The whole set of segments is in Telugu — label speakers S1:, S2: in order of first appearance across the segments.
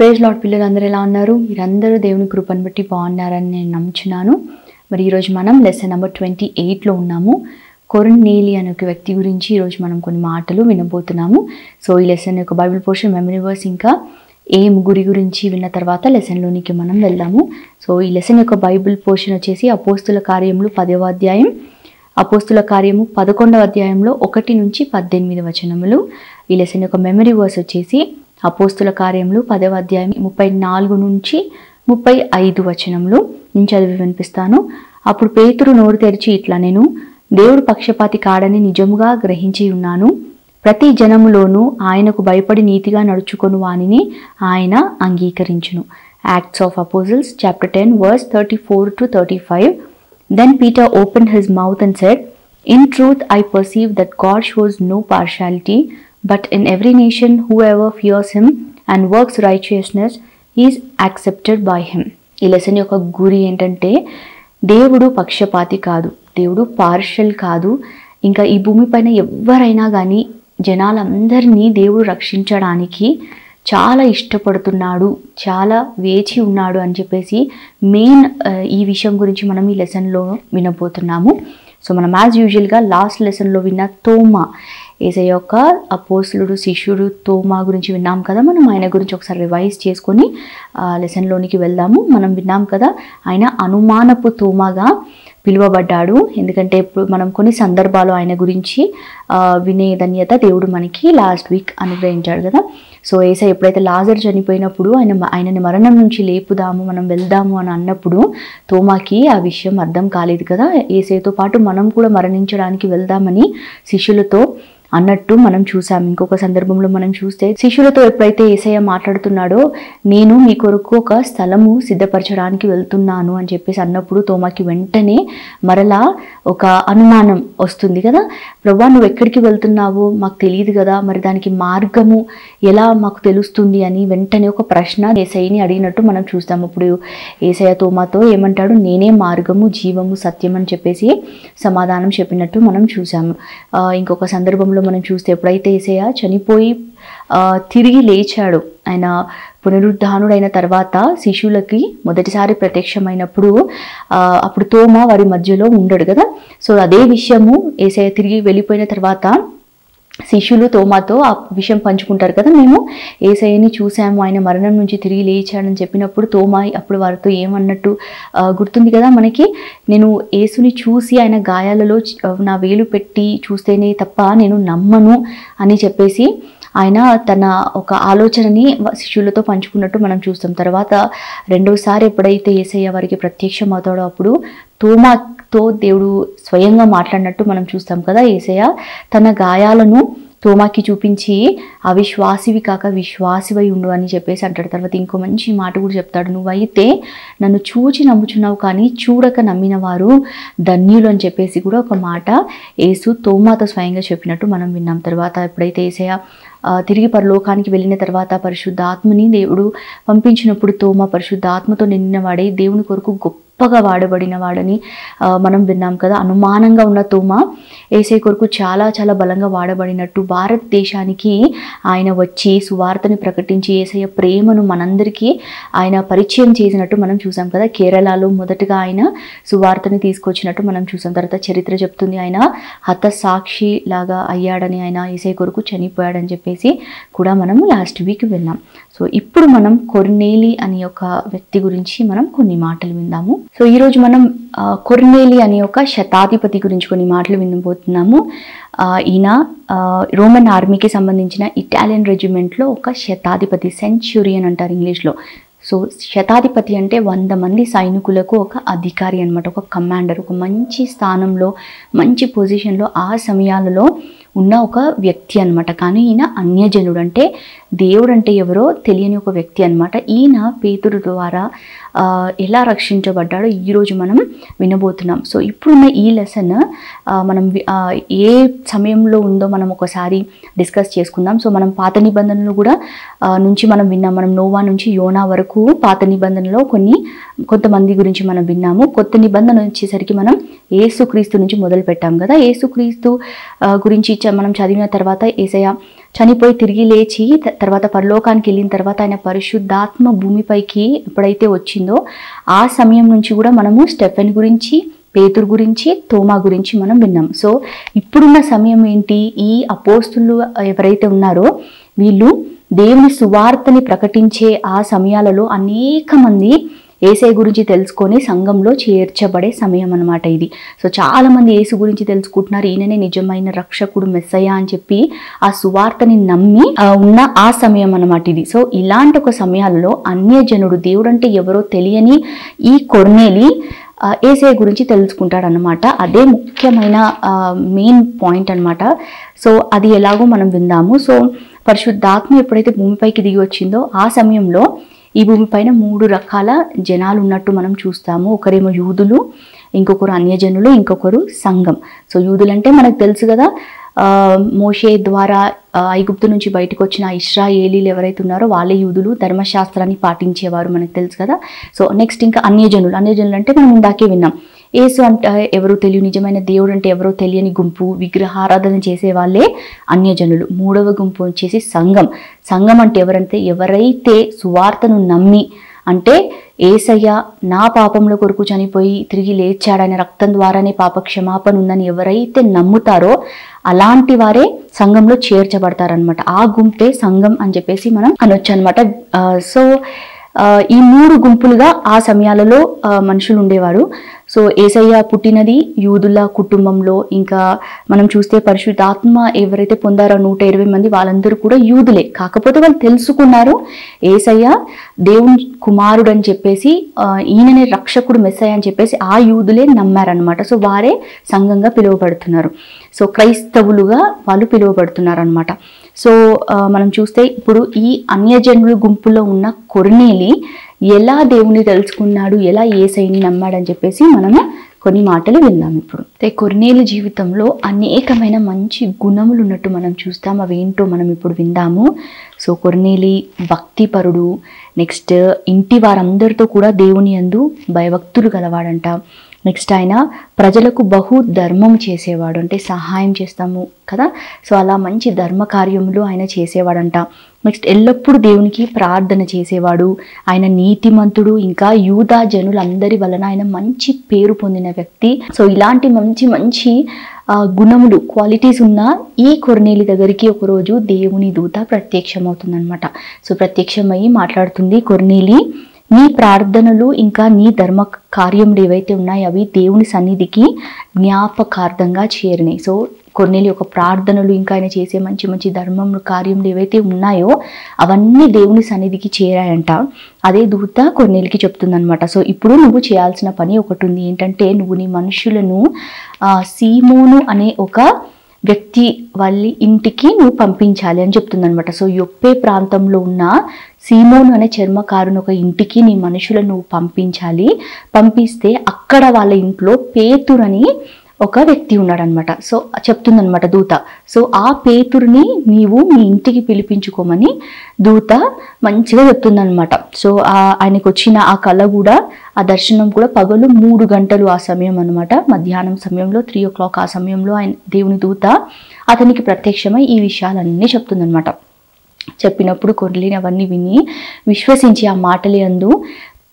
S1: ప్రైజ్ లార్డ్ పిల్లలందరూ ఎలా ఉన్నారు? మీరందరూ దేవుని కృపను బట్టి బాగున్నారని నేను నమ్ముచున్నాను. మరి ఈరోజు మనం లెసన్ నెంబర్ 28లో ఉన్నాము. కొర్నేలి అనే ఒక వ్యక్తి గురించి ఈరోజు మనం కొన్ని మాటలు వినబోతున్నాము. సో ఈ లెసన్ యొక్క బైబిల్ పోర్షన్, మెమరీ వర్స్ ఇంకా ఏ ముగ్గురి గురించి విన్న తర్వాత లెసన్లోనికి మనం వెళ్దాము. సో ఈ లెసన్ యొక్క బైబిల్ పోర్షన్ వచ్చేసి అపోస్తుల కార్యములు 10వ అధ్యాయం, అపోస్తుల కార్యము 11వ అధ్యాయంలో 1 నుంచి 18 వచనములు. ఈ లెసన్ యొక్క మెమరీ వర్స్ వచ్చేసి అపోస్తుల కార్యములు 10వ అధ్యాయం 34 నుంచి 35 వచనములు నేను చదివి వినిపిస్తాను. అప్పుడు పేతురు నోరు తెరిచి ఇట్లా, నేను దేవుడు పక్షపాతి కాడని నిజముగా గ్రహించి ఉన్నాను. ప్రతి జనములోనూ ఆయనకు భయపడి నీతిగా నడుచుకొని వానిని ఆయన అంగీకరించును. Acts of Apostles chapter 10 verse 34 to 35. Then Peter opened his mouth and said, In truth I perceive that God shows no partiality, but in every nation whoever fears him and works righteousness is accepted by him. ఈ లెసన్ యొక్క గురి ఏంటంటే, దేవుడు పక్షపాతి కాదు, దేవుడు పార్షల్ కాదు. ఇంకా ఈ భూమిపైన ఎవరైనా కానీ జనాలందరినీ దేవుడు రక్షించడానికి చాలా ఇష్టపడుతున్నాడు, చాలా వేచి ఉన్నాడు అని చెప్పేసి మెయిన్ ఈ విషయం గురించి మనం ఈ లెసన్లో వినబోతున్నాము. సో మనం యాజ్ యూజువల్గా లాస్ట్ లెసన్లో విన్న తోమా, యేసయ్య యొక్క అపోస్తలుడు శిష్యుడు తోమా గురించి విన్నాం కదా. మనం ఆయన గురించి ఒకసారి రివైజ్ చేసుకొని లెసన్లోనికి వెళ్దాము. మనం విన్నాం కదా, ఆయన అనుమానపు తోమాగా పిలువబడ్డాడు. ఎందుకంటే ఇప్పుడు మనం కొన్ని సందర్భాలు ఆయన గురించి వినే ధన్యత దేవుడు మనకి లాస్ట్ వీక్ అనుగ్రహించాడు కదా. సో యేసయ్య ఎప్పుడైతే లాజరు చనిపోయినప్పుడు ఆయనని మరణం నుంచి లేపుదాము, మనం వెళ్దాము అని అన్నప్పుడు తోమాకి ఆ విషయం అర్థం కాలేదు కదా. యేసయ్యతో పాటు మనం కూడా మరణించడానికి వెళ్దామని శిష్యులతో అన్నట్టు మనం చూసాం. ఇంకొక సందర్భంలో మనం చూస్తే శిష్యులతో ఎప్పుడైతే యేసయ్య మాట్లాడుతున్నాడో, నేను మీ కొరకు ఒక స్థలము సిద్ధపరచడానికి వెళ్తున్నాను అని చెప్పేసి అన్నప్పుడు తోమాకి వెంటనే మరలా ఒక అనుమానం వస్తుంది కదా. ప్రభువా, నువ్వు ఎక్కడికి వెళ్తున్నావు మాకు తెలియదు కదా, మరి దానికి మార్గము ఎలా మాకు తెలుస్తుంది అని వెంటనే ఒక ప్రశ్న యేసయ్యని అడిగినట్టు మనం చూస్తాం. అప్పుడు యేసయ్య తోమాతో ఏమంటాడు, నేనే మార్గము జీవము సత్యం అని చెప్పేసి సమాధానం చెప్పినట్టు మనం చూసాము. ఇంకొక సందర్భంలో మనం చూస్తే ఎప్పుడైతే యేసయ్య చనిపోయి తిరిగి లేచాడు, ఆయన పునరుద్ధానుడైన తర్వాత శిష్యులకి మొదటిసారి ప్రత్యక్షమైనప్పుడు అప్పుడు తోమా వారి మధ్యలో ఉండడు కదా. సో అదే విషయము యేసయ్య తిరిగి వెళ్ళిపోయిన తర్వాత శిష్యులు తోమాతో ఆ విషయం పంచుకుంటారు కదా, మేము యేసయ్యని చూసాము, ఆయన మరణం నుంచి తిరిగి లేచాడని చెప్పినప్పుడు తోమా అప్పుడు వారితో ఏమన్నట్టు గుర్తుంది కదా మనకి, నేను యేసుని చూసి ఆయన గాయాలలో నా వేలు పెట్టి చూస్తేనే తప్ప నేను నమ్మను అని చెప్పేసి ఆయన తన ఒక ఆలోచనని శిష్యులతో పంచుకున్నట్టు మనం చూస్తాం. తర్వాత రెండోసారి ఎప్పుడైతే యేసయ్య వారికి ప్రత్యక్షం అవుతాడో అప్పుడు తోమాతో దేవుడు స్వయంగా మాట్లాడినట్టు మనం చూస్తాం కదా. యేసయ్య తన గాయాలను తోమాకి చూపించి అవిశ్వాసివి కాక విశ్వాసివై ఉండు అని చెప్పేసి అంటాడు. తర్వాత ఇంకో మంచి మాట కూడా చెప్తాడు, నువ్వైతే నన్ను చూచి నమ్ముచున్నావు కానీ చూడక నమ్మిన వారు ధన్యులు అని చెప్పేసి కూడా ఒక మాట యేసు తోమాతో స్వయంగా చెప్పినట్టు మనం విన్నాం. తర్వాత ఎప్పుడైతే యేసయ్య తిరిగి పరలోకానికి వెళ్ళిన తర్వాత పరిశుద్ధాత్మని దేవుడు పంపించినప్పుడు తోమా పరిశుద్ధాత్మతో నిండినవాడై దేవుని కొరకు గొప్పగా వాడబడిన వాడని మనం విన్నాం కదా. అనుమానంగా ఉన్న తోమా యేసయ్య కొరకు చాలా చాలా బలంగా వాడబడినట్టు భారతదేశానికి ఆయన వచ్చి సువార్తని ప్రకటించి యేసయ్య ప్రేమను మనందరికీ ఆయన పరిచయం చేసినట్టు మనం చూసాం కదా. కేరళలో మొదటగా ఆయన సువార్తని తీసుకొచ్చినట్టు మనం చూసాం. తర్వాత చరిత్ర చెప్తుంది ఆయన హతసాక్షి లాగా అయ్యాడని, ఆయన యేసయ్య కొరకు చనిపోయాడని చెప్పేసి కూడా మనము లాస్ట్ వీక్ విన్నాం. సో ఇప్పుడు మనం కొర్నేలి అనే ఒక వ్యక్తి గురించి మనం కొన్ని మాటలు విందాము. సో ఈరోజు మనం కొర్నేలి అనే ఒక శతాధిపతి గురించి కొన్ని మాటలు వినబోతున్నాము. ఈయన రోమన్ ఆర్మీకి సంబంధించిన ఇటాలియన్ రెజిమెంట్లో ఒక శతాధిపతి, సెంచురియన్ అంటారు ఇంగ్లీష్లో. సో శతాధిపతి అంటే 100 మంది సైనికులకు ఒక అధికారి అనమాట, ఒక కమాండర్, ఒక మంచి స్థానంలో మంచి పొజిషన్లో ఆ సమయాలలో ఉన్న ఒక వ్యక్తి అనమాట. కానీ ఈయన అన్యజనుడు, అంటే దేవుడు అంటే ఎవరో తెలియని ఒక వ్యక్తి అనమాట. ఈయన పేతురు ద్వారా ఎలా రక్షించబడ్డాడో ఈరోజు మనం వినబోతున్నాం. సో ఇప్పుడున్న ఈ లెసన్ మనం ఏ సమయంలో ఉందో మనం ఒకసారి డిస్కస్ చేసుకుందాం. సో మనం పాత నిబంధనలు కూడా నుంచి మనం విన్నాం. మనం నోవా నుంచి యోనా వరకు పాత నిబంధనలో కొంతమంది గురించి మనం విన్నాము. కొత్త నిబంధన వచ్చేసరికి మనం యేసుక్రీస్తు నుంచి మొదలు పెట్టాం కదా. యేసుక్రీస్తు గురించి మనం చదివిన తర్వాత యేసయ్య చనిపోయి తిరిగి లేచి తర్వాత పరలోకానికి వెళ్ళిన తర్వాత ఆయన పరిశుద్ధాత్మ భూమిపైకి ఎప్పుడైతే వచ్చిందో ఆ సమయం నుంచి కూడా మనము స్టెఫెన్ గురించి, పేతురు గురించి, తోమా గురించి మనం విన్నాం. సో ఇప్పుడున్న సమయం ఏంటి? ఈ అపోస్తులు ఎవరైతే ఉన్నారో వీళ్ళు దేవుని సువార్తని ప్రకటించే ఆ సమయాలలో అనేక మంది యేసయ్య గురించి తెలుసుకొని సంఘంలో చేర్చబడే సమయం అన్నమాట ఇది. సో చాలా మంది యేసు గురించి తెలుసుకుంటున్నారు, ఈయననే నిజమైన రక్షకుడు, మెస్సయ్య అని చెప్పి ఆ సువార్తని నమ్మి ఉన్న ఆ సమయం అన్నమాట ఇది. సో ఇలాంటి ఒక సమయాల్లో అన్యజనుడు, దేవుడు అంటే ఎవరో తెలియని ఈ కొర్నేలి యేసయ్య గురించి తెలుసుకుంటాడు అన్నమాట. అదే ముఖ్యమైన మెయిన్ పాయింట్ అన్నమాట. సో అది ఎలాగో మనం విందాము. సో పరిశుద్ధాత్మ ఎప్పుడైతే భూమిపైకి దిగి వచ్చిందో ఆ సమయంలో ఈ భూమిపైన 3 రకాల జనాలు ఉన్నట్టు మనం చూస్తాము. ఒకరేమో యూదులు, ఇంకొకరు అన్యజనులు, ఇంకొకరు సంఘం. సో యూదులు అంటే మనకు తెలుసు కదా, మోషే ద్వారా ఐగుప్తు నుంచి బయటకు వచ్చిన ఇశ్రాయేలీలు ఎవరైతే ఉన్నారో వాళ్ళే యూదులు, ధర్మశాస్త్రాన్ని పాటించేవారు, మనకు తెలుసు కదా. సో నెక్స్ట్ ఇంకా అన్యజనులు. అన్యజనులు అంటే మనం ఇందాకే విన్నాం, యేసు అంటే ఎవరో తెలియని, నిజమైన దేవుడు అంటే ఎవరో తెలియని గుంపు, విగ్రహారాధన చేసే వాళ్ళే అన్యజనులు. 3వ గుంపు వచ్చేసి సంఘం. సంఘం అంటే ఎవరంటే ఎవరైతే సువార్తను నమ్మి, అంటే యేసయ్య నా పాపంలో కొరకు చనిపోయి తిరిగి లేచాడని, రక్తం ద్వారానే పాప క్షమాపణ ఉందని ఎవరైతే నమ్ముతారో అలాంటి వారే సంఘంలో చేర్చబడతారనమాట. ఆ గుంపే సంఘం అని చెప్పేసి మనం అనొచ్చు అనమాట. సో ఈ 3 గుంపులుగా ఆ సమయాలలో మనుషులు ఉండేవారు. సో యేసయ్య పుట్టినది యూదుల కుటుంబంలో. ఇంకా మనం చూస్తే పరిశుద్ధాత్మ ఎవరైతే పొందారో 120 మంది, వాళ్ళందరూ కూడా యూదులే. కాకపోతే వాళ్ళు తెలుసుకున్నారు యేసయ్య దేవుని కుమారుడు అని చెప్పేసి, ఈయననే రక్షకుడు, మెస్సయ్య అని చెప్పేసి ఆ యూదులే నమ్మారనమాట. సో వారే సంఘంగా పిలువబడుతున్నారు. సో క్రైస్తవులుగా వాళ్ళు పిలువబడుతున్నారు అనమాట. సో మనం చూస్తే ఇప్పుడు ఈ అన్యజనుల గుంపులో ఉన్న కొర్నేలి ఎలా దేవుని తెలుసుకున్నాడు, ఎలా యేసయ్యని నమ్మాడని చెప్పేసి మనము కొన్ని మాటలు విందాం ఇప్పుడు. కొర్నేలి జీవితంలో అనేకమైన మంచి గుణములు ఉన్నట్టు మనం చూస్తాం. అవేంటో మనం ఇప్పుడు విందాము. సో కొర్నేలి భక్తిపరుడు, నెక్స్ట్ ఇంటి వారందరితో కూడా దేవుని యందు భయభక్తులు గలవాడంట. నెక్స్ట్ ఆయన ప్రజలకు బహు ధర్మం చేసేవాడు, అంటే సహాయం చేస్తాము కదా, సో అలా మంచి ధర్మ కార్యములు ఆయన చేసేవాడంట. నెక్స్ట్ ఎల్లప్పుడూ దేవునికి ప్రార్థన చేసేవాడు. ఆయన నీతిమంతుడు. ఇంకా యూదా జనులందరి వలన ఆయన మంచి పేరు పొందిన వ్యక్తి. సో ఇలాంటి మంచి మంచి గుణములు, క్వాలిటీస్ ఉన్న ఈ కొర్నేలి దగ్గరికి ఒకరోజు దేవుని దూత ప్రత్యక్షమవుతుందన్నమాట. సో ప్రత్యక్షమయ్యి మాట్లాడుతుంది, కొర్నేలి నీ ప్రార్థనలు ఇంకా నీ ధర్మ కార్యములు ఏవైతే ఉన్నాయో అవి దేవుని సన్నిధికి జ్ఞాపకార్థంగా చేరినాయి. సో కొర్నేలి యొక్క ప్రార్థనలు ఇంకా ఆయన చేసే మంచి మంచి ధర్మములు, కార్యములు ఏవైతే ఉన్నాయో అవన్నీ దేవుని సన్నిధికి చేరాయంట. అదే దూత కొర్నేలికి చెప్తుందనమాట. సో ఇప్పుడు నువ్వు చేయాల్సిన పని ఒకటి ఉంది. ఏంటంటే నువ్వు నీ మనుషులను సీమోను అనే ఒక వ్యక్తి వాళ్ళ ఇంటికి నువ్వు పంపించాలి అని చెప్తుందనమాట. సో యొప్పే ప్రాంతంలో ఉన్న సీమోను అనే చర్మకారుని ఒక ఇంటికి నీ మనుషులను నువ్వు పంపించాలి. పంపిస్తే అక్కడ వాళ్ళ ఇంట్లో పేతురు అని ఒక వ్యక్తి ఉన్నాడనమాట. సో చెప్తుందనమాట దూత. సో ఆ పేతురుని నీవు మీ ఇంటికి పిలిపించుకోమని దూత మంచిగా చెప్తుందనమాట. సో ఆయనకు వచ్చిన ఆ కళ కూడా, ఆ దర్శనం కూడా పగలు 3 గంటలు ఆ సమయం అనమాట, మధ్యాహ్నం సమయంలో 3 o'clock ఆ సమయంలో ఆయన దేవుని దూత అతనికి ప్రత్యక్షమై ఈ విషయాలన్నీ చెప్తుందనమాట. చెప్పినప్పుడు కొర్నేలి అవన్నీ విని విశ్వసించి ఆ మాటలే అందు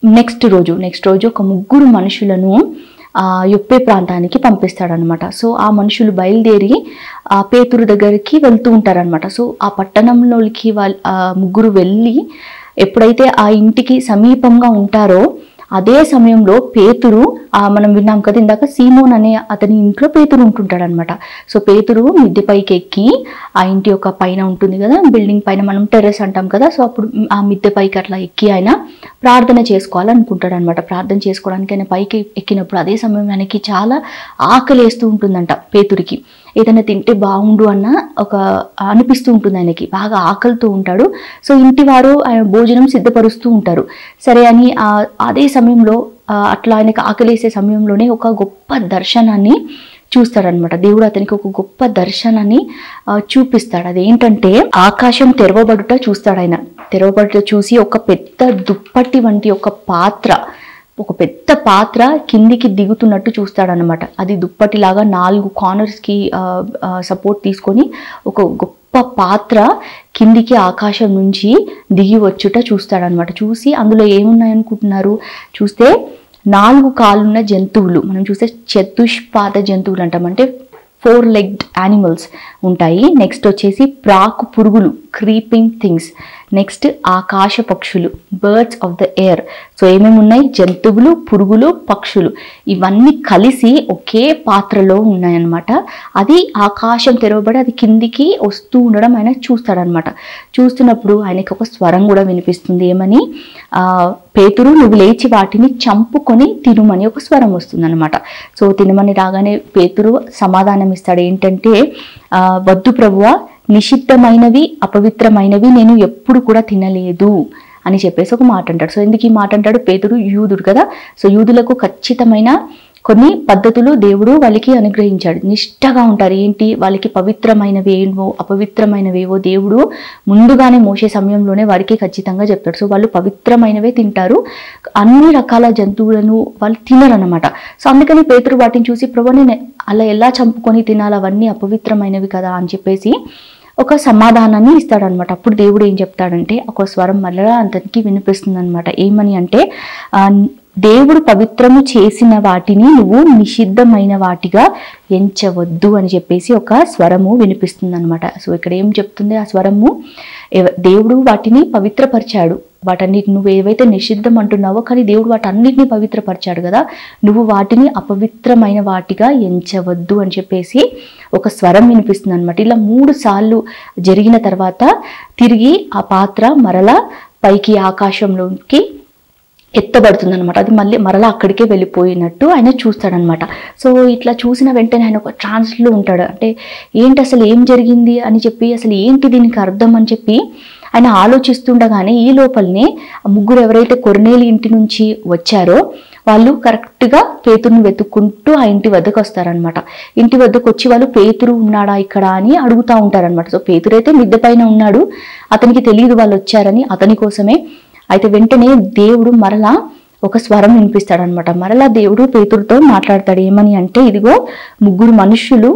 S1: నెక్స్ట్ రోజు ఒక 3 మనుషులను యొప్పే ప్రాంతానికి పంపిస్తాడనమాట. సో ఆ మనుషులు బయలుదేరి ఆ పేతురు దగ్గరికి వెళ్తూ ఉంటారనమాట. సో ఆ పట్టణంలోకి వాళ్ళు 3 వెళ్ళి ఎప్పుడైతే ఆ ఇంటికి సమీపంగా ఉంటారో అదే సమయంలో పేతురు, మనం విన్నాం కదా ఇందాక, సీమోన్ అనే అతని ఇంట్లో పేతురు ఉంటుంటాడనమాట. సో పేతురు మిద్దె పైకి ఎక్కి, ఆ ఇంటి యొక్క పైన ఉంటుంది కదా బిల్డింగ్ పైన, మనం టెర్రస్ అంటాం కదా, సో అప్పుడు ఆ మిద్దె పైకి అట్లా ఎక్కి ఆయన ప్రార్థన చేసుకోవాలనుకుంటాడనమాట. ప్రార్థన చేసుకోవడానికి ఆయన పైకి ఎక్కినప్పుడు అదే సమయం ఆయనకి చాలా ఆకలి వేస్తూ ఉంటుందంట. పేతురికి ఏదైనా తింటే బాగుండు అన్న ఒక అనిపిస్తూ ఉంటుంది, ఆయనకి బాగా ఆకలితో ఉంటాడు. సో ఇంటి వారు ఆయన భోజనం సిద్ధపరుస్తూ ఉంటారు. సరే అని అదే సమయంలో అట్లా ఆయనకి ఆకలేసే సమయంలోనే ఒక గొప్ప దర్శనాన్ని చూస్తాడనమాట. దేవుడు అతనికి ఒక గొప్ప దర్శనాన్ని చూపిస్తాడు. అదేంటంటే ఆకాశం తెరవబడుట చూస్తాడు. ఆయన తెరవబడుట చూసి ఒక పెద్ద దుప్పటి వంటి ఒక పెద్ద పాత్ర కిందికి దిగుతున్నట్టు చూస్తాడనమాట. అది దుప్పటిలాగా 4 కార్నర్స్కి సపోర్ట్ తీసుకొని ఒక గొప్ప గొప్ప పాత్ర కిందికి ఆకాశం నుంచి దిగి వచ్చుట చూస్తాడనమాట. చూసి అందులో ఏమున్నాయనుకుంటున్నారు, చూస్తే 4 కాళ్ళున్న జంతువులు, మనం చూస్తే చతుష్పాద జంతువులు అంటాం, అంటే 4 legged యానిమల్స్ ఉంటాయి. నెక్స్ట్ వచ్చేసి ప్రాకు పురుగులు, క్రీపింగ్ థింగ్స్. నెక్స్ట్ ఆకాశ పక్షులు, birds of the air. So ఏమేమి ఉన్నాయి, జంతువులు, పురుగులు, పక్షులు, ఇవన్నీ కలిసి ఒకే పాత్రలో ఉన్నాయన్నమాట. అది ఆకాశం తెరవబడి అది కిందికి వస్తూ ఉండడం ఆయన చూస్తాడనమాట. చూస్తున్నప్పుడు ఆయనకి ఒక స్వరం కూడా వినిపిస్తుంది. ఏమని, పేతురు నువ్వు లేచి వాటిని చంపుకొని తినుమని ఒక స్వరం వస్తుంది అనమాట. సో తినమని రాగానే పేతురు సమాధానం ఇస్తాడు ఏంటంటే, వద్దు ప్రభువా, నిషిద్ధమైనవి అపవిత్రమైనవి నేను ఎప్పుడు కూడా తినలేదు అని చెప్పేసి ఒక మాట అంటాడు. సో ఎందుకు ఈ మాట అంటాడు, పేతురు యూదుడు కదా. సో యూదులకు ఖచ్చితమైన కొన్ని పద్ధతులు దేవుడు వాళ్ళకి అనుగ్రహించాడు, నిష్ఠగా ఉంటారు. ఏంటి, వాళ్ళకి పవిత్రమైనవి ఏవో అపవిత్రమైనవేవో దేవుడు ముందుగానే మోసే సమయంలోనే వారికి ఖచ్చితంగా చెప్తాడు. సో వాళ్ళు పవిత్రమైనవే తింటారు, అన్ని రకాల జంతువులను వాళ్ళు తినరన్నమాట. సో అందుకని పేతురు వాటిని చూసి, ప్రభు నేను అలా ఎలా చంపుకొని తినాలి, అవన్నీ అపవిత్రమైనవి కదా అని చెప్పేసి ఒక సమాధానాన్ని ఇస్తాడనమాట. అప్పుడు దేవుడు ఏం చెప్తాడంటే, ఒక స్వరం మళ్ళా అతనికి వినిపిస్తుంది అనమాట. ఏమని అంటే, దేవుడు పవిత్రము చేసిన వాటిని నువ్వు నిషిద్ధమైన వాటిగా ఎంచవద్దు అని చెప్పేసి ఒక స్వరము వినిపిస్తుంది అనమాట. సో ఇక్కడ ఏం చెప్తుంది ఆ స్వరము, దేవుడు వాటిని పవిత్రపరిచాడు, వాటన్నిటి నువ్వు ఏవైతే నిషిద్ధం అంటున్నావో కానీ దేవుడు వాటన్నిటిని పవిత్రపరిచాడు కదా, నువ్వు వాటిని అపవిత్రమైన వాటిగా ఎంచవద్దు అని చెప్పేసి ఒక స్వరం వినిపిస్తుంది అనమాట. ఇలా 3 సార్లు జరిగిన తర్వాత తిరిగి ఆ పాత్ర మరలా పైకి ఆకాశంలోకి ఎత్తబడుతుంది అనమాట. అది మరలా అక్కడికే వెళ్ళిపోయినట్టు ఆయన చూస్తాడనమాట. సో ఇట్లా చూసిన వెంటనే ఆయన ఒక ట్రాన్స్లో ఉంటాడు. అంటే ఏంటి అసలు ఏం జరిగింది అని చెప్పి, అసలు ఏంటి దీనికి అర్థం అని చెప్పి ఆయన ఆలోచిస్తుండగానే ఈ లోపలనే ముగ్గురు ఎవరైతే కొర్నేలి ఇంటి నుంచి వచ్చారో వాళ్ళు కరెక్ట్గా పేతురుని వెతుక్కుంటూ ఆ ఇంటి వద్దకు వస్తారనమాట. ఇంటి వద్దకు వచ్చి వాళ్ళు పేతురు ఉన్నాడా ఇక్కడ అని అడుగుతూ ఉంటారనమాట. సో పేతురు అయితే మిద్దె పైన ఉన్నాడు, అతనికి తెలియదు వాళ్ళు వచ్చారని, అతని కోసమే. అయితే వెంటనే దేవుడు మరలా ఒక స్వరం వినిపిస్తాడనమాట. మరలా దేవుడు పేతురుతో మాట్లాడతాడు. ఏమని అంటే, ఇదిగో 3 మనుషులు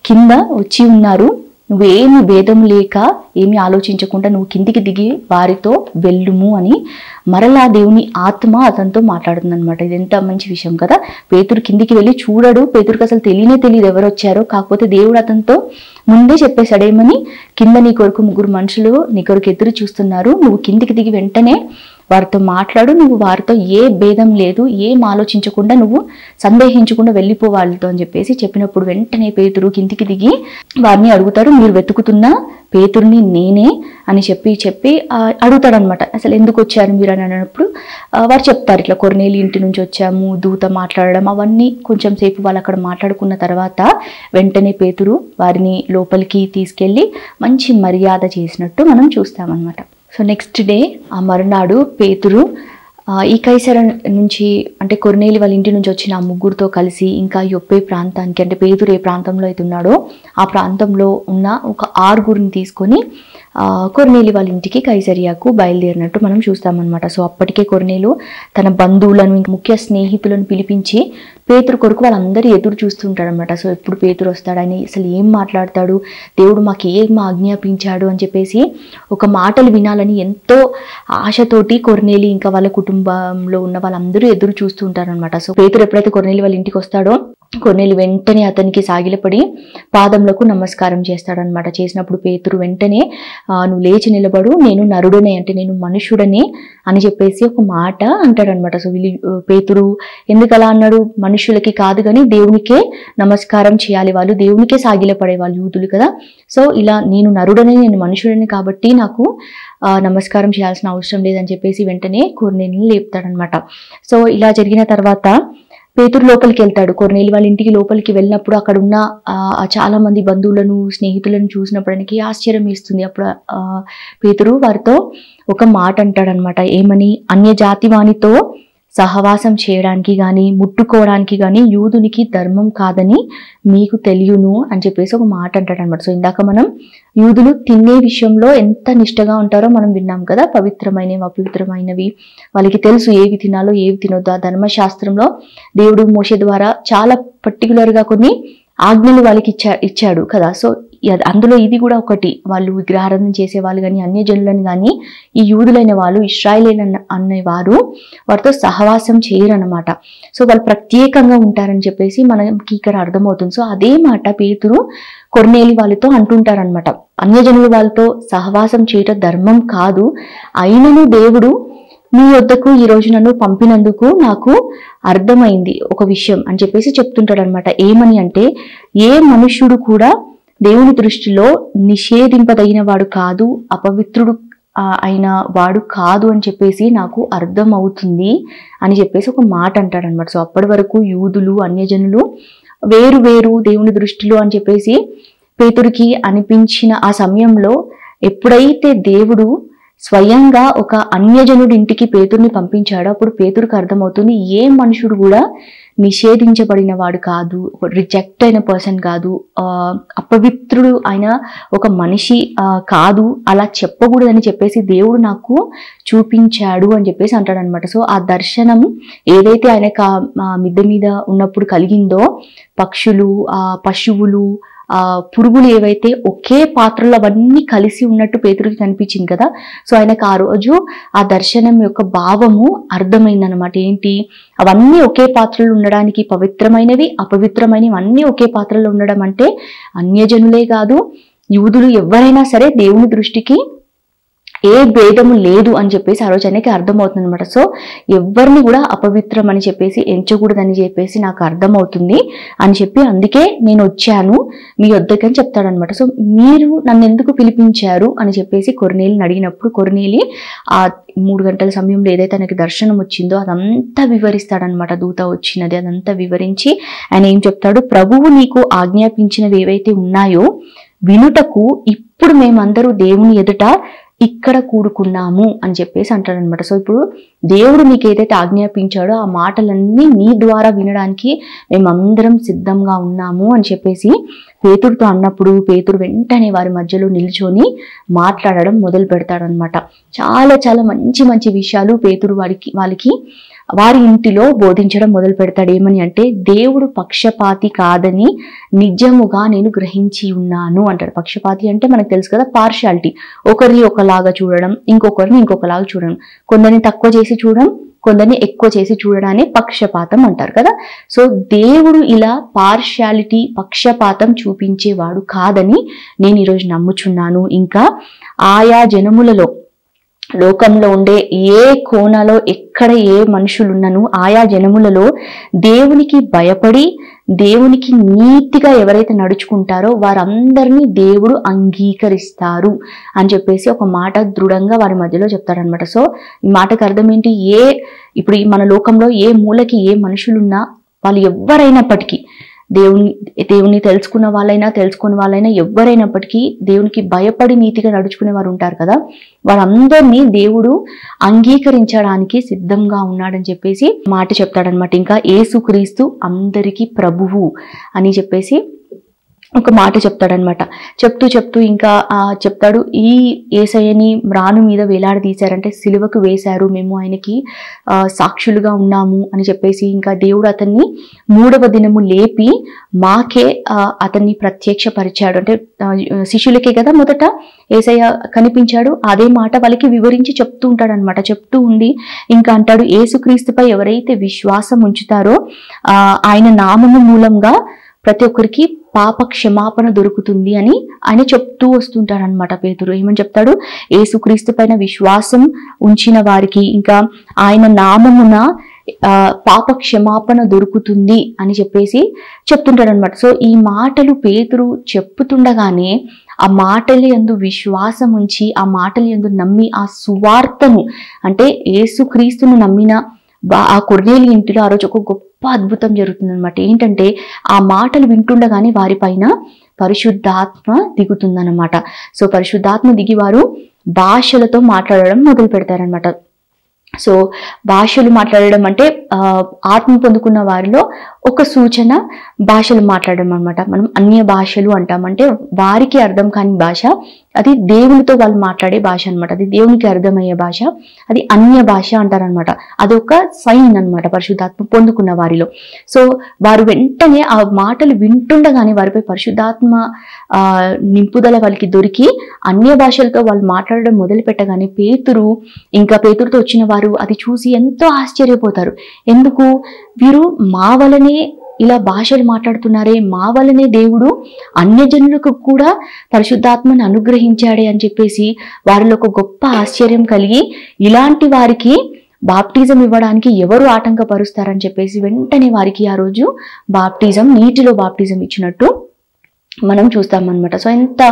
S1: కింద వచ్చి ఉన్నారు, నువ్వేమి భేదం లేక ఏమి ఆలోచించకుండా నువ్వు కిందికి దిగి వారితో వెళ్ళుము అని మరలా దేవుని ఆత్మ అతనితో మాట్లాడుతుంది అనమాట. ఇది ఎంత మంచి విషయం కదా. పేతురు కిందికి వెళ్ళి చూడడు, పేతురుకి అసలు తెలియదు ఎవరు వచ్చారో. కాకపోతే దేవుడు అతనితో ముందే చెప్పేశాడు, ఏమని, కింద నీ కొరకు 3 మనుషులు నీ కొరకు ఎదురు చూస్తున్నారు, నువ్వు కిందికి దిగి వెంటనే వారితో మాట్లాడు, నువ్వు వారితో ఏ భేదం లేదు, ఏం ఆలోచించకుండా నువ్వు సందేహించకుండా వెళ్ళిపో వాళ్ళతో అని చెప్పేసి చెప్పినప్పుడు వెంటనే పేతురు కిందికి దిగి వారిని అడుగుతాడు, మీరు వెతుకుతున్న పేతురుని నేనే అని చెప్పి అడుగుతాడనమాట. అసలు ఎందుకు వచ్చారు మీరు అని అన్నప్పుడు వారు చెప్తారు, ఇట్లా కొర్నేలి ఇంటి నుంచి వచ్చాము, దూత మాట్లాడడం అవన్నీ కొంచెం సేపు వాళ్ళు అక్కడ మాట్లాడుకున్న తర్వాత వెంటనే పేతురు వారిని లోపలికి తీసుకెళ్ళి మంచి మర్యాద చేసినట్టు మనం చూస్తామన్నమాట. సో నెక్స్ట్ డే ఆ మరునాడు పేతురు ఈ కైసర నుంచి, అంటే కొర్నేలి వాళ్ళ ఇంటి నుంచి వచ్చిన ఆ 3 కలిసి ఇంకా యొప్పే ప్రాంతానికి, అంటే పేతురు ఏ ప్రాంతంలో అయితే ఉన్నాడో ఆ ప్రాంతంలో ఉన్న ఒక 6 తీసుకొని కొర్నేలి వాళ్ళ ఇంటికి కైసరియాకు బయలుదేరినట్టు మనం చూస్తామన్నమాట. సో అప్పటికే కొర్నేలు తన బంధువులను ఇంకా ముఖ్య స్నేహితులను పిలిపించి పేతురు కొరకు వాళ్ళందరూ ఎదురు చూస్తుంటాడనమాట. సో ఎప్పుడు పేతురు వస్తాడు, ఆయన అసలు ఏం మాట్లాడతాడు, దేవుడు మాకు ఏం ఆజ్ఞాపించాడు అని చెప్పేసి ఒక మాటలు వినాలని ఎంతో ఆశతోటి కొర్నేలి ఇంకా వాళ్ళ కుటుంబంలో ఉన్న వాళ్ళందరూ ఎదురు చూస్తూ ఉంటారనమాట. సో పేతురు ఎప్పుడైతే కొర్నేలి వాళ్ళ ఇంటికి వస్తాడో కొర్నేలి వెంటనే అతనికి సాగిలపడి పాదములకు నమస్కారం చేస్తాడనమాట. చేసినప్పుడు పేతురు వెంటనే నువ్వు లేచి నిలబడు, నేను నరుడనే, అంటే నేను మనుషుడనే అని చెప్పేసి ఒక మాట అంటాడనమాట. సో పేతురు ఎందుకు అలా అన్నాడు, మనుషులకి కాదు కానీ దేవునికే నమస్కారం చేయాలి, వాళ్ళు దేవునికే సాగిలపడే వాళ్ళు యూదులు కదా. సో ఇలా నేను నరుడనే, నేను మనుషుడని కాబట్టి నాకు నమస్కారం చేయాల్సిన అవసరం లేదని చెప్పేసి వెంటనే కొర్నేలిని లేపుతాడనమాట. సో ఇలా జరిగిన తర్వాత పేతురు లోపలికి వెళ్తాడు. కొర్నేలి వాళ్ళ ఇంటికి లోపలికి వెళ్ళినప్పుడు అక్కడ ఉన్న చాలా మంది బంధువులను స్నేహితులను చూసినప్పుడు ఆయనకి ఆశ్చర్యం వేస్తుంది. అప్పుడు పేతురు వారితో ఒక మాట అంటాడనమాట. ఏమని, అన్య జాతి వానితో సహవాసం చేయడానికి కానీ ముట్టుకోవడానికి కానీ యూదునికి ధర్మం కాదని మీకు తెలియను అని చెప్పేసి ఒక మాట అంటాడనమాట. సో ఇందాక మనం యూదులు తినే విషయంలో ఎంత నిష్టగా ఉంటారో మనం విన్నాం కదా. పవిత్రమైనవి అపవిత్రమైనవి వాళ్ళకి తెలుసు, ఏవి తినాలో ఏవి తినొద్దు. ఆ ధర్మశాస్త్రంలో దేవుడు మోషే ద్వారా చాలా పర్టికులర్గా కొన్ని ఆజ్ఞలు వాళ్ళకి ఇచ్చాడు కదా. సో అందులో ఇది కూడా ఒకటి, వాళ్ళు విగ్రహారాధన చేసే వాళ్ళు కానీ అన్యజనులను కానీ ఈ యూదులైన వాళ్ళు ఇశ్రాయేలీయులు అనేవారు వారితో సహవాసం చేయరన్నమాట. సో వాళ్ళు ప్రత్యేకంగా ఉంటారని చెప్పేసి మనకి ఇక్కడ అర్థమవుతుంది. సో అదే మాట పేతురు కొర్నేలి వాళ్ళతో అంటుంటారనమాట. అన్యజనులు వాళ్ళతో సహవాసం చేయటం ధర్మం కాదు, అయినను దేవుడు మీ వద్దకు ఈ రోజు నన్ను పంపినందుకు నాకు అర్థమైంది ఒక విషయం అని చెప్పేసి చెప్తుంటాడు అనమాట. ఏమని అంటే, ఏ మనుష్యుడు కూడా దేవుని దృష్టిలో నిషేధింపదగిన వాడు కాదు, అపవిత్రుడు అయిన వాడు కాదు అని చెప్పేసి నాకు అర్థం అవుతుంది అని చెప్పేసి ఒక మాట అంటాడనమాట. సో అప్పటి వరకు యూదులు అన్యజనులు వేరు వేరు దేవుని దృష్టిలో అని చెప్పేసి పేతురికి అనిపించిన ఆ సమయంలో, ఎప్పుడైతే దేవుడు స్వయంగా ఒక అన్యజనుడి ఇంటికి పేతుర్ని పంపించాడో అప్పుడు పేతురికి అర్థమవుతుంది ఏ మనుషుడు కూడా నిషేధించబడిన వాడు కాదు, రిజెక్ట్ అయిన పర్సన్ కాదు, అపవిత్రుడు అయిన ఒక మనిషి కాదు, అలా చెప్పకూడదని చెప్పేసి దేవుడు నాకు చూపించాడు అని చెప్పేసి అంటాడనమాట. సో ఆ దర్శనం ఏదైతే ఆయనకు మిద్దె మీద ఉన్నప్పుడు కలిగిందో, పక్షులు, పశువులు, పురుగులు ఏవైతే ఒకే పాత్రలో అవన్నీ కలిసి ఉన్నట్టు పేతురికి కనిపించింది కదా. సో ఆయనకు ఆ రోజు ఆ దర్శనం యొక్క భావము అర్థమైందనమాట. ఏంటి, అవన్నీ ఒకే పాత్రలో ఉండడానికి, పవిత్రమైనవి అపవిత్రమైనవి అన్నీ ఒకే పాత్రలో ఉండడం అంటే అన్యజనులే కాదు, యూదులు ఎవరైనా సరే దేవుని దృష్టికి ఏ భేదము లేదు అని చెప్పేసి ఆ రోజు ఆయనకి అర్థమవుతుంది అనమాట. సో ఎవరిని కూడా అపవిత్రం అని చెప్పేసి ఎంచకూడదని చెప్పేసి నాకు అర్థమవుతుంది అని చెప్పి, అందుకే నేను వచ్చాను మీ వద్దకు అని చెప్తాడనమాట. సో మీరు నన్ను ఎందుకు పిలిపించారు అని చెప్పేసి కొర్నేలిని అడిగినప్పుడు, కొర్నేలి ఆ 3 గంటల సమయంలో ఏదైతే ఆయనకి దర్శనం వచ్చిందో అదంతా వివరిస్తాడనమాట. దూత వచ్చినది అదంతా వివరించి ఆయన ఏం చెప్తాడు, ప్రభువు నీకు ఆజ్ఞాపించినవి ఏవైతే ఉన్నాయో వినుటకు ఇప్పుడు మేమందరూ దేవుని ఎదుట ఇక్కడ కూడుకున్నాము అని చెప్పేసి అంటాడనమాట. సో ఇప్పుడు దేవుడు నీకు ఏదైతే ఆజ్ఞాపించాడో ఆ మాటలన్నీ నీ ద్వారా వినడానికి మేమందరం సిద్ధంగా ఉన్నాము అని చెప్పేసి పేతురుతో అన్నప్పుడు, పేతురు వెంటనే వారి మధ్యలో నిల్చొని మాట్లాడడం మొదలు పెడతాడనమాట. చాలా చాలా మంచి మంచి విషయాలు పేతురు వాళ్ళకి వారి ఇంటిలో బోధించడం మొదలు పెడతాడు. ఏమని అంటే, దేవుడు పక్షపాతి కాదని నిజముగా నేను గ్రహించి ఉన్నాను అంటాడు. పక్షపాతి అంటే మనకు తెలుసు కదా, పార్షాలిటీ, ఒకరిని ఒకలాగా చూడడం, ఇంకొకరిని ఇంకొకలాగా చూడడం, కొందరిని తక్కువ చేసి చూడడం, కొందరిని ఎక్కువ చేసి చూడడాన్ని పక్షపాతం అంటారు కదా. సో దేవుడు ఇలా పార్షాలిటీ, పక్షపాతం చూపించేవాడు కాదని నేను ఈరోజు నమ్ముచున్నాను. ఇంకా ఆయా జనములలో, లోకంలో ఉండే ఏ కోణలో ఎక్కడ ఏ మనుషులున్నను ఆయా జనములలో దేవునికి భయపడి దేవునికి నీతిగా ఎవరైతే నడుచుకుంటారో వారందరినీ దేవుడు అంగీకరిస్తారు అని చెప్పేసి ఒక మాట దృఢంగా వారి మధ్యలో చెప్తారనమాట. సో ఈ మాటకు అర్థం ఏంటి, ఇప్పుడు మన లోకంలో ఏ మూలకి ఏ మనుషులున్నా వాళ్ళు ఎవరైనప్పటికీ, దేవుని తెలుసుకున్న వాళ్ళైనా తెలుసుకుని వాళ్ళైనా ఎవరైనప్పటికీ దేవునికి భయపడి నీతిగా నడుచుకునే వారు ఉంటారు కదా, వారందరినీ దేవుడు అంగీకరించడానికి సిద్ధంగా ఉన్నాడని చెప్పేసి మాట చెప్తాడనమాట. ఇంకా యేసుక్రీస్తు అందరికీ ప్రభువు అని చెప్పేసి ఒక మాట చెప్తాడనమాట. చెప్తూ ఇంకా చెప్తాడు, ఈ యేసయ్యని మ్రాను మీద వేలాడదీశారంటే సిలువకు వేశారు, మేము ఆయనకి సాక్షులుగా ఉన్నాము అని చెప్పేసి, ఇంకా దేవుడు అతన్ని 3వ దినము లేపి మాకే అతన్ని ప్రత్యక్షపరిచాడు. అంటే శిష్యులకే కదా మొదట యేసయ్య కనిపించాడు, అదే మాట వాళ్ళకి వివరించి చెప్తూ ఉంటాడనమాట. చెప్తూ ఉండి ఇంకా అంటాడు, యేసుక్రీస్తుపై ఎవరైతే విశ్వాసం ఉంచుతారో ఆయన నామము మూలంగా ప్రతి ఒక్కరికి పాప క్షమాపణ దొరుకుతుంది అని ఆయన చెప్తూ వస్తుంటాడనమాట. పేతురు ఏమని చెప్తాడు, యేసుక్రీస్తు పైన విశ్వాసం ఉంచిన వారికి ఇంకా ఆయన నామమున పాప క్షమాపణ దొరుకుతుంది అని చెప్పేసి చెప్తుంటాడనమాట. సో ఈ మాటలు పేతురు చెప్పుతుండగానే ఆ మాటల యందు విశ్వాసం ఉంచి, ఆ మాటల యందు నమ్మి, ఆ సువార్తను అంటే యేసుక్రీస్తును నమ్మిన ఆ కొర్నేలి ఇంటిలో ఆ రోజు ఒక గొప్ప అద్భుతం జరుగుతుంది అనమాట. ఏంటంటే ఆ మాటలు వింటుండగానే వారిపైన పరిశుద్ధాత్మ దిగుతుందన్నమాట. సో పరిశుద్ధాత్మ దిగి వారు భాషలతో మాట్లాడడం మొదలు పెడతారనమాట. సో భాషలు మాట్లాడడం అంటే ఆత్మ పొందుకున్న వారిలో ఒక సూచన భాషలు మాట్లాడడం అనమాట. మనం అన్య భాషలు అంటామంటే వారికి అర్థం కాని భాష అది దేవునితో వాళ్ళు మాట్లాడే భాష అనమాట. అది దేవునికి అర్థమయ్యే భాష, అది అన్య భాష అంటారనమాట. అదొక సైన్ అనమాట పరిశుద్ధాత్మ పొందుకున్న వారిలో. సో వారు వెంటనే ఆ మాటలు వింటుండగానే వారిపై పరిశుద్ధాత్మ నింపుదల వాళ్ళకి దొరికి అన్య భాషలతో వాళ్ళు మాట్లాడడం మొదలు పెట్టగానే పేతురు ఇంకా పేతురుతో వచ్చిన వారు అది చూసి ఎంతో ఆశ్చర్యపోతారు. ఎందుకు వీరు మా వలనే ఇలా భాషలు మాట్లాడుతున్నారే, మా వలనే దేవుడు అన్యజనులకు కూడా పరిశుద్ధాత్మను అనుగ్రహించాడే అని చెప్పేసి వారిలో ఒక గొప్ప ఆశ్చర్యం కలిగి ఇలాంటి వారికి బాప్టిజం ఇవ్వడానికి ఎవరు ఆటంకపరుస్తారని చెప్పేసి వెంటనే వారికి ఆ రోజు బాప్టిజం, నీటిలో బాప్టిజం ఇచ్చినట్టు మనం చూస్తామన్నమాట. సో ఎంత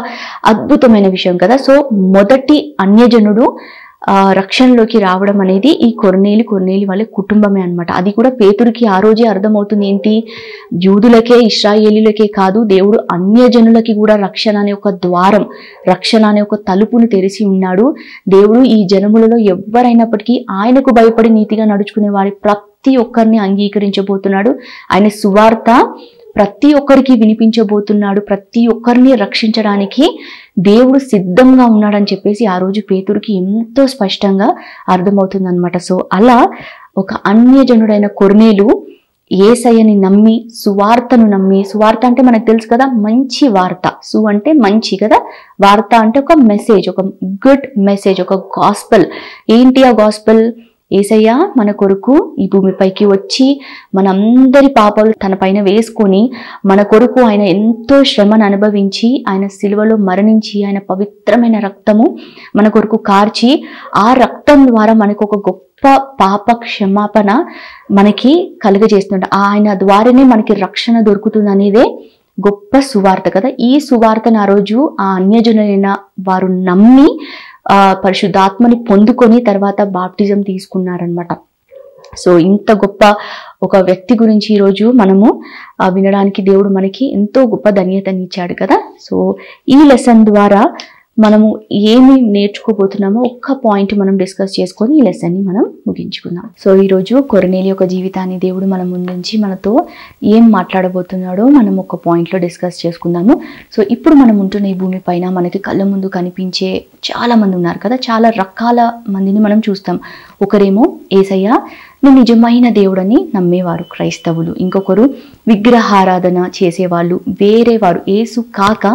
S1: అద్భుతమైన విషయం కదా. సో మొదటి అన్యజనుడు రక్షణలోకి రావడం అనేది ఈ కొర్నేలి వాళ్ళ కుటుంబమే అనమాట. అది కూడా పేతురుకి ఆ రోజే అర్థమవుతుంది. ఏంటి, యూదులకే ఇశ్రాయేలీలకే కాదు, దేవుడు అన్యజనులకి కూడా రక్షణ అనే ఒక ద్వారం, రక్షణ అనే ఒక తలుపును తెరిచి ఉన్నాడు. దేవుడు ఈ జనములలో ఎవరైనప్పటికీ ఆయనకు భయపడి నీతిగా నడుచుకునే వారి ప్రతి ఒక్కరిని అంగీకరించబోతున్నాడు. ఆయన సువార్త ప్రతి ఒక్కరికి వినిపించబోతున్నాడు. ప్రతి ఒక్కరిని రక్షించడానికి దేవుడు సిద్ధంగా ఉన్నాడని చెప్పేసి ఆ రోజు పేతురుకి ఎంతో స్పష్టంగా అర్థమవుతుంది అనమాట. సో అలా ఒక అన్యజనుడైన కొర్నేలు యేసయ్యని నమ్మి, సువార్తను నమ్మి, సువార్త అంటే మనకు తెలుసు కదా, మంచి వార్త. సు అంటే మంచి కదా, వార్త అంటే ఒక మెసేజ్, ఒక గుడ్ మెసేజ్, ఒక గాస్పెల్. ఏంటి ఆ గాస్పెల్? యేసయ్య మన కొరకు ఈ భూమిపైకి వచ్చి మనందరి పాపాలు తన పైన వేసుకొని మన కొరకు ఆయన ఎంతో శ్రమను అనుభవించి ఆయన సిలువలో మరణించి ఆయన పవిత్రమైన రక్తము మన కొరకు కార్చి ఆ రక్తం ద్వారా మనకు ఒక గొప్ప పాప క్షమాపణ మనకి కలుగజేస్తుంట. ఆయన ద్వారానే మనకి రక్షణ దొరుకుతుంది అనేదే గొప్ప సువార్త కదా. ఈ సువార్తను ఆ రోజు ఆ అన్యజనులైన వారు నమ్మి పరిశుద్ధాత్మని పొందుకొని తర్వాత బాప్టిజం తీసుకున్నారనమాట. సో ఇంత గొప్ప ఒక వ్యక్తి గురించి ఈరోజు మనము వినడానికి దేవుడు మనకి ఎంతో గొప్ప ధన్యతని ఇచ్చాడు కదా. సో ఈ లెసన్ ద్వారా మనము ఏమి నేర్చుకోబోతున్నామో ఒక్క పాయింట్ మనం డిస్కస్ చేసుకొని ఈ లెసన్ని మనం ముగించుకుందాం. సో ఈరోజు కొర్నేలి యొక్క జీవితాన్ని దేవుడు మన ముందుంచి మనతో ఏం మాట్లాడబోతున్నాడో మనం ఒక పాయింట్లో డిస్కస్ చేసుకుందాము. సో ఇప్పుడు మనం ఉంటున్న ఈ భూమి పైన మనకి కళ్ళ ముందు కనిపించే చాలా మంది ఉన్నారు కదా, చాలా రకాల మందిని మనం చూస్తాం. ఒకరేమో యేసయ్య నిజమైన దేవుడని నమ్మేవారు క్రైస్తవులు, ఇంకొకరు విగ్రహారాధన చేసేవాళ్ళు, వేరే వారు యేసు కాక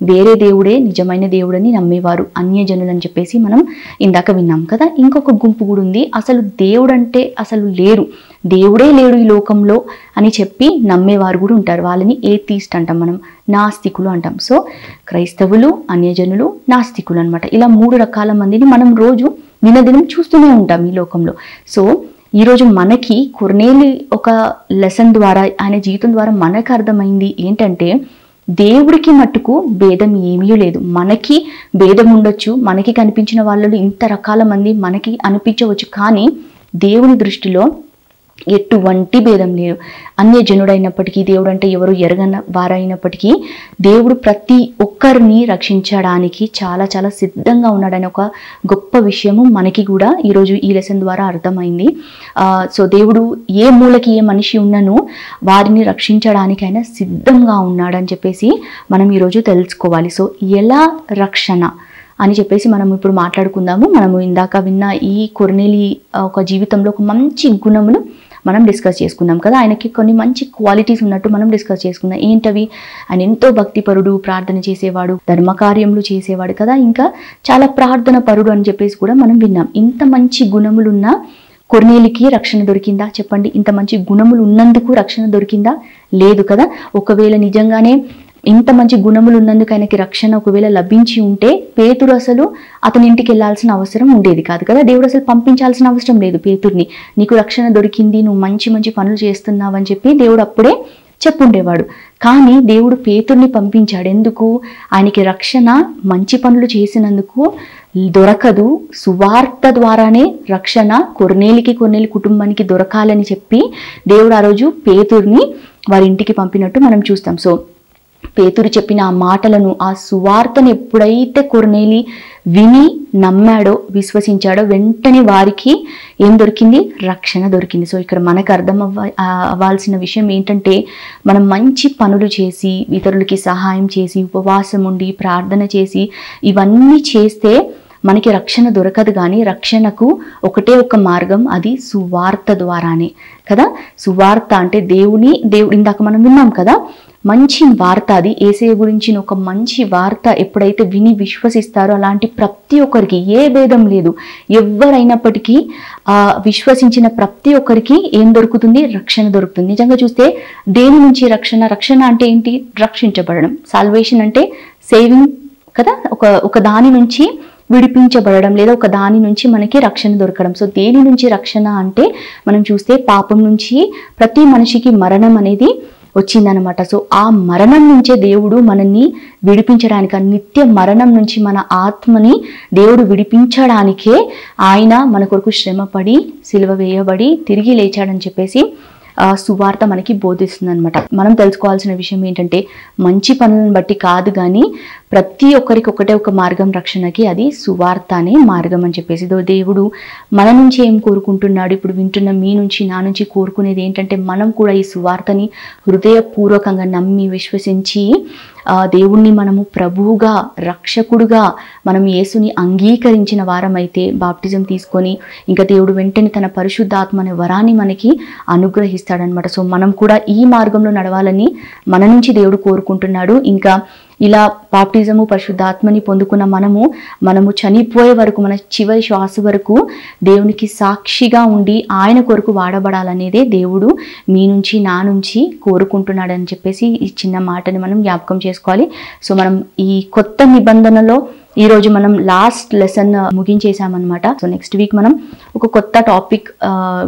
S1: వేరే దేవుడే నిజమైన దేవుడని నమ్మేవారు అన్యజనులు అని చెప్పేసి మనం ఇందాక విన్నాం కదా. ఇంకొక గుంపు కూడా ఉంది, అసలు దేవుడంటే అసలు లేరు, దేవుడే లేడు ఈ లోకంలో అని చెప్పి నమ్మేవారు కూడా ఉంటారు. వాళ్ళని ఏథీస్ట్ అంటాం, మనం నాస్తికులు అంటాం. సో క్రైస్తవులు, అన్యజనులు, నాస్తికులు అనమాట. ఇలా 3 రకాల మందిని మనం రోజు దినదినం చూస్తూనే ఉంటాం ఈ లోకంలో. సో ఈరోజు మనకి కొర్నేలి ఒక లెసన్ ద్వారా, ఆయన జీవితం ద్వారా మనకు అర్థమైంది ఏంటంటే దేవుడికి మట్టుకు భేదం ఏమీ లేదు. మనకి భేదం ఉండొచ్చు, మనకి కనిపించిన వాళ్ళలో ఇంత రకాల మంది మనకి అనిపించవచ్చు, కానీ దేవుని దృష్టిలో ఎటువంటి భేదం లేదు. అన్యజనుడైనప్పటికీ, దేవుడు అంటే ఎవరు ఎరగన వారైనప్పటికీ దేవుడు ప్రతి ఒక్కరిని రక్షించడానికి చాలా చాలా సిద్ధంగా ఉన్నాడని ఒక గొప్ప విషయము మనకి కూడా ఈరోజు ఈ లెసన్ ద్వారా అర్థమైంది. సో దేవుడు ఏ మూలకి ఏ మనిషి ఉన్నను వారిని రక్షించడానికి ఆయన సిద్ధంగా ఉన్నాడని చెప్పేసి మనం ఈరోజు తెలుసుకోవాలి. సో ఎలా రక్షణ అని చెప్పేసి మనం ఇప్పుడు మాట్లాడుకుందాము. మనము ఇందాక విన్న ఈ కొర్నేలి ఒక జీవితంలో ఒక మంచి గుణములు మనం డిస్కస్ చేసుకున్నాం కదా. ఆయనకి కొన్ని మంచి క్వాలిటీస్ ఉన్నట్టు మనం డిస్కస్ చేసుకున్నాం. ఏంటవి? ఆయన ఎంతో భక్తిపరుడు, ప్రార్థన చేసేవాడు, ధర్మకార్యములు చేసేవాడు కదా, ఇంకా చాలా ప్రార్థన పరుడు అని చెప్పేసి కూడా మనం విన్నాం. ఇంత మంచి గుణములున్న కొర్నేలికి రక్షణ దొరికిందా చెప్పండి? ఇంత మంచి గుణములు ఉన్నందుకు రక్షణ దొరికిందా? లేదు కదా. ఒకవేళ నిజంగానే ఇంత మంచి గుణములు ఉన్నందుకు ఆయనకి రక్షణ ఒకవేళ లభించి ఉంటే పేతురు అసలు అతని ఇంటికి వెళ్ళాల్సిన అవసరం ఉండేది కాదు కదా. దేవుడు అసలు పంపించాల్సిన అవసరం లేదు పేతుర్ని. నీకు రక్షణ దొరికింది, నువ్వు మంచి మంచి పనులు చేస్తున్నావు అని చెప్పి దేవుడు అప్పుడే చెప్పుండేవాడు. కానీ దేవుడు పేతుర్ని పంపించాడు. ఎందుకు? ఆయనకి రక్షణ మంచి పనులు చేసినందుకు దొరకదు, సువార్త ద్వారానే రక్షణ కొర్నేలి కుటుంబానికి దొరకాలని చెప్పి దేవుడు ఆ రోజు పేతుర్ని వారి ఇంటికి పంపినట్టు మనం చూస్తాం. సో పేతురు చెప్పిన ఆ మాటలను, ఆ సువార్తను ఎప్పుడైతే కొర్నేలి విని నమ్మాడో, విశ్వసించాడో, వెంటనే వారికి ఏం దొరికింది? రక్షణ దొరికింది. సో ఇక్కడ మనకు అవ్వాల్సిన విషయం ఏంటంటే, మనం మంచి పనులు చేసి, ఇతరులకి సహాయం చేసి, ఉపవాసం ఉండి, ప్రార్థన చేసి, ఇవన్నీ చేస్తే మనకి రక్షణ దొరకదు. కానీ రక్షణకు ఒకటే ఒక మార్గం, అది సువార్త ద్వారానే కదా. సువార్త అంటే దేవుడు ఇందాక మనం విన్నాం కదా, మంచి వార్త. అది యేసయ్య గురించిన ఒక మంచి వార్త ఎప్పుడైతే విని విశ్వసిస్తారో, అలాంటి ప్రతి ఒక్కరికి ఏ భేదం లేదు, ఎవరైనప్పటికీ విశ్వసించిన ప్రతి ఒక్కరికి ఏం దొరుకుతుంది? రక్షణ దొరుకుతుంది. నిజంగా చూస్తే దేని నుంచి రక్షణ? రక్షణ అంటే ఏంటి? రక్షించబడడం. సాల్వేషన్ అంటే సేవింగ్ కదా, ఒక దాని నుంచి విడిపించబడడం, లేదా ఒక దాని నుంచి మనకి రక్షణ దొరకడం. సో దేని నుంచి రక్షణ అంటే, మనం చూస్తే పాపం నుంచి ప్రతి మనిషికి మరణం అనేది వచ్చిందనమాట. సో ఆ మరణం నుంచే దేవుడు మనల్ని విడిపించడానికి, నిత్య మరణం నుంచి మన ఆత్మని దేవుడు విడిపించడానికే ఆయన మన కొరకు శ్రమపడి, సిలువ వేయబడి, తిరిగి లేచాడని చెప్పేసి సువార్త మనకి బోధిస్తుంది అనమాట. మనం తెలుసుకోవాల్సిన విషయం ఏంటంటే, మంచి పనులను బట్టి కాదు, కానీ ప్రతి ఒక్కరికి ఒకటే ఒక మార్గం రక్షణకి, అది సువార్త అనే మార్గం అని చెప్పేసి. దేవుడు మన నుంచి ఏం కోరుకుంటున్నాడు? ఇప్పుడు వింటున్న మీ నుంచి, నా నుంచి కోరుకునేది ఏంటంటే, మనం కూడా ఈ సువార్తని హృదయపూర్వకంగా నమ్మి విశ్వసించి దేవుణ్ణి మనము ప్రభువుగా, రక్షకుడుగా మనం యేసుని అంగీకరించిన వారమైతే, బాప్టిజం తీసుకొని ఇంకా దేవుడు వెంటనే తన పరిశుద్ధాత్మ అనే వరాన్ని మనకి అనుగ్రహిస్తాడనమాట. సో మనం కూడా ఈ మార్గంలో నడవాలని మన నుంచి దేవుడు కోరుకుంటున్నాడు. ఇంకా ఇలా బాప్టిజము, పరిశుద్ధాత్మని పొందుకున్న మనము చనిపోయే వరకు, మన చివరి శ్వాస వరకు దేవునికి సాక్షిగా ఉండి ఆయన కొరకు వాడబడాలనేదే దేవుడు మీ నుంచి, నా నుంచి కోరుకుంటున్నాడని చెప్పేసి ఈ చిన్న మాటని మనం జ్ఞాపకం చేసుకోవాలి. సో మనం ఈ కొత్త నిబంధనలో ఈరోజు మనం లాస్ట్ లెసన్ ముగించేసామన్నమాట. సో నెక్స్ట్ వీక్ మనం ఒక కొత్త టాపిక్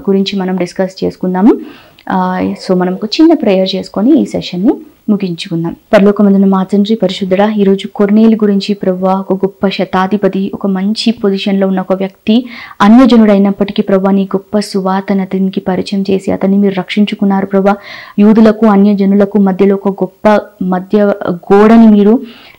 S1: గురించి మనం డిస్కస్ చేసుకుందాము. సో మనం ఒక చిన్న ప్రేయర్ చేసుకొని ఈ సెషన్ని ముగించుకుందాం. పరలోకమందున మా తండ్రి పరిశుద్ధుడా, ఈరోజు కొర్నేలి గురించి ప్రభువా, ఒక గొప్ప శతాధిపతి, ఒక మంచి పొజిషన్లో ఉన్న ఒక వ్యక్తి, అన్యజనుడైనప్పటికీ ప్రభువా నీ గొప్ప సువార్తను అతనికి పరిచయం చేసి అతన్ని మీరు రక్షించుకున్నారు ప్రభువా. యూదులకు అన్యజనులకు మధ్యలో ఒక గొప్ప మధ్య గోడని మీరు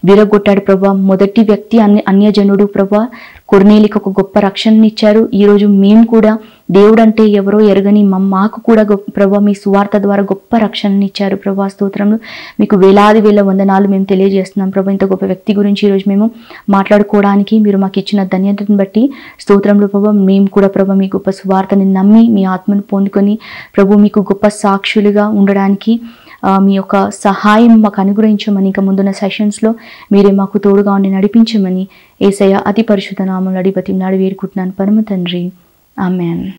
S1: విరగొట్టాడు ప్రభువా. మొదటి వ్యక్తి అన్యజనుడు ప్రభువా, కొర్నేలికి ఒక గొప్ప రక్షణని ఇచ్చారు. ఈరోజు మేము కూడా దేవుడు అంటే ఎవరో ఎరగని మాకు కూడా ప్రభువా మీ సువార్త ద్వారా గొప్ప రక్షణని ఇచ్చారు ప్రభువా. స్తోత్రములు, మీకు వేలాది వేల వందనాలు మేము తెలియజేస్తున్నాం ప్రభు. ఇంత గొప్ప వ్యక్తి గురించి ఈరోజు మేము మాట్లాడుకోవడానికి మీరు మాకు ఇచ్చిన ధన్యతను బట్టి స్తోత్రములు ప్రభు. మేము కూడా ప్రభు మీ గొప్ప సువార్తని నమ్మి మీ ఆత్మను పొందుకొని ప్రభు మీకు గొప్ప సాక్షులుగా ఉండడానికి మీ యొక్క సహాయం మాకు అనుగ్రహించమని, ఇంకా ముందున్న సెషన్స్లో మీరే మాకు తోడుగా ఉండి నడిపించమని యేసయ్య అతి పరిశుద్ధ నామములో అడిగి బతిమలాడి వేడుకుంటున్నాను పరమ తండ్రి. ఆమేన్.